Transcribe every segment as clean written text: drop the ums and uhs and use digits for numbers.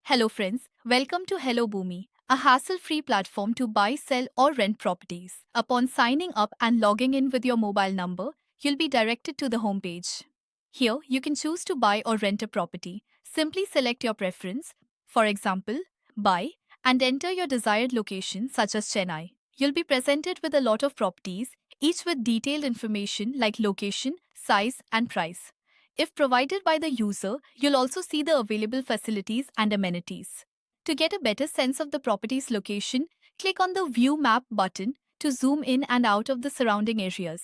Hello friends, welcome to Hello Boomi, a hassle-free platform to buy, sell or rent properties. Upon signing up and logging in with your mobile number, you'll be directed to the homepage. Here, you can choose to buy or rent a property. Simply select your preference, for example, buy, and enter your desired location such as Chennai. You'll be presented with a lot of properties, each with detailed information like location, size and price. If provided by the user, you'll also see the available facilities and amenities. To get a better sense of the property's location, click on the View Map button to zoom in and out of the surrounding areas.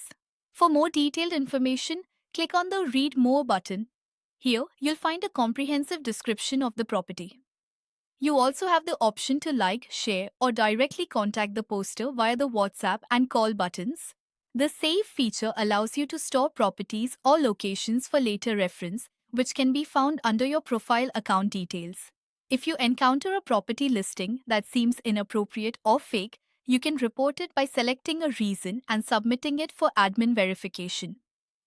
For more detailed information, click on the Read More button. Here, you'll find a comprehensive description of the property. You also have the option to like, share, or directly contact the poster via the WhatsApp and call buttons. The Save feature allows you to store properties or locations for later reference, which can be found under your profile account details. If you encounter a property listing that seems inappropriate or fake, you can report it by selecting a reason and submitting it for admin verification.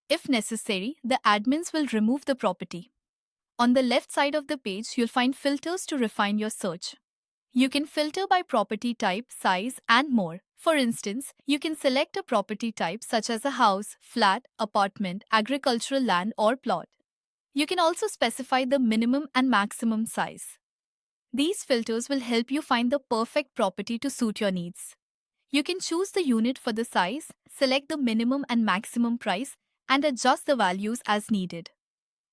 If necessary, the admins will remove the property. On the left side of the page, you'll find filters to refine your search. You can filter by property type, size, and more. For instance, you can select a property type such as a house, flat, apartment, agricultural land, or plot. You can also specify the minimum and maximum size. These filters will help you find the perfect property to suit your needs. You can choose the unit for the size, select the minimum and maximum price, and adjust the values as needed.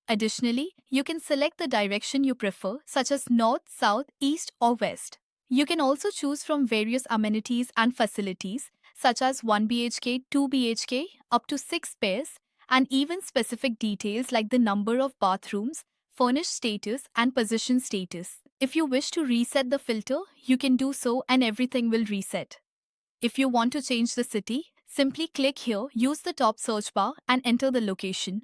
Additionally, you can select the direction you prefer, such as north, south, east, or west. You can also choose from various amenities and facilities, such as 1 BHK, 2 BHK, up to 6 pairs, and even specific details like the number of bathrooms, furnished status, and position status. If you wish to reset the filter, you can do so and everything will reset. If you want to change the city, simply click here, use the top search bar, and enter the location.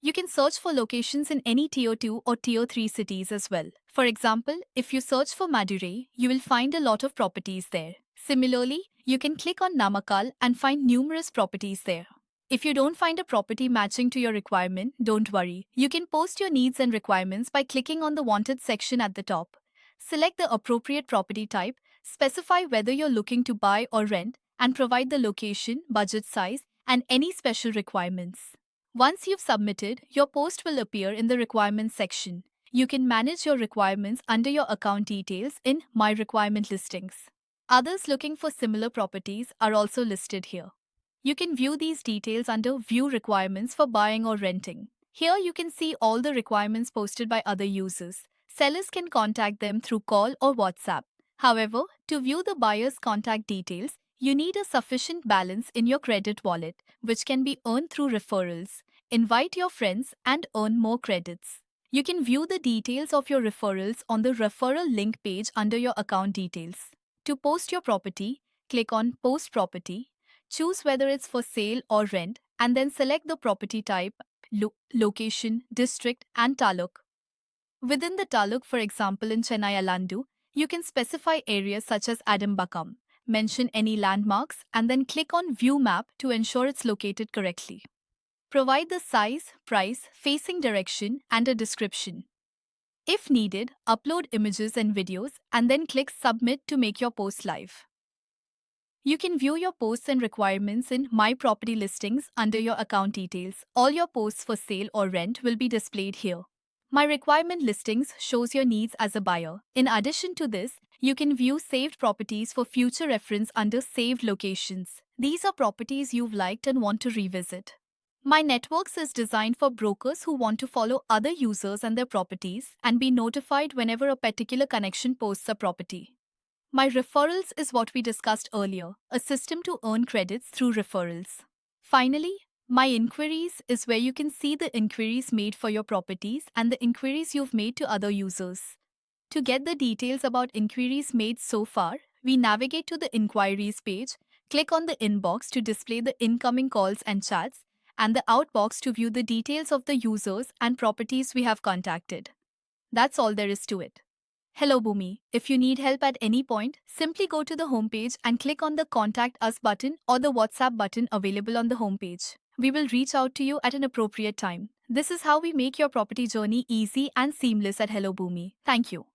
You can search for locations in any Tier 2 or Tier 3 cities as well. For example, if you search for Madurai, you will find a lot of properties there. Similarly, you can click on Namakkal and find numerous properties there. If you don't find a property matching to your requirement, don't worry. You can post your needs and requirements by clicking on the Wanted section at the top. Select the appropriate property type, specify whether you're looking to buy or rent, and provide the location, budget size, and any special requirements. Once you've submitted, your post will appear in the requirements section. You can manage your requirements under your account details in My Requirement Listings. Others looking for similar properties are also listed here. You can view these details under View Requirements for buying or renting. Here you can see all the requirements posted by other users. Sellers can contact them through call or WhatsApp. However, to view the buyer's contact details, you need a sufficient balance in your credit wallet, which can be earned through referrals. Invite your friends and earn more credits. You can view the details of your referrals on the referral link page under your account details. To post your property, click on Post Property, choose whether it's for sale or rent, and then select the property type, location, district, and taluk. Within the taluk, for example in Chennai Alandu, you can specify areas such as Adambakam. Mention any landmarks and then click on View Map to ensure it's located correctly. Provide the size, price, facing direction, and a description. If needed, upload images and videos and then click Submit to make your post live. You can view your posts and requirements in My Property Listings under your account details. All your posts for sale or rent will be displayed here. My Requirement Listings shows your needs as a buyer. In addition to this, you can view saved properties for future reference under Saved Locations. These are properties you've liked and want to revisit. My Networks is designed for brokers who want to follow other users and their properties and be notified whenever a particular connection posts a property. My Referrals is what we discussed earlier, a system to earn credits through referrals. Finally, My Inquiries is where you can see the inquiries made for your properties and the inquiries you've made to other users. To get the details about inquiries made so far, we navigate to the Inquiries page, click on the inbox to display the incoming calls and chats, and the outbox to view the details of the users and properties we have contacted. That's all there is to it. Hello Boomi. If you need help at any point, simply go to the homepage and click on the Contact Us button or the WhatsApp button available on the homepage. We will reach out to you at an appropriate time. This is how we make your property journey easy and seamless at Hello Boomi. Thank you.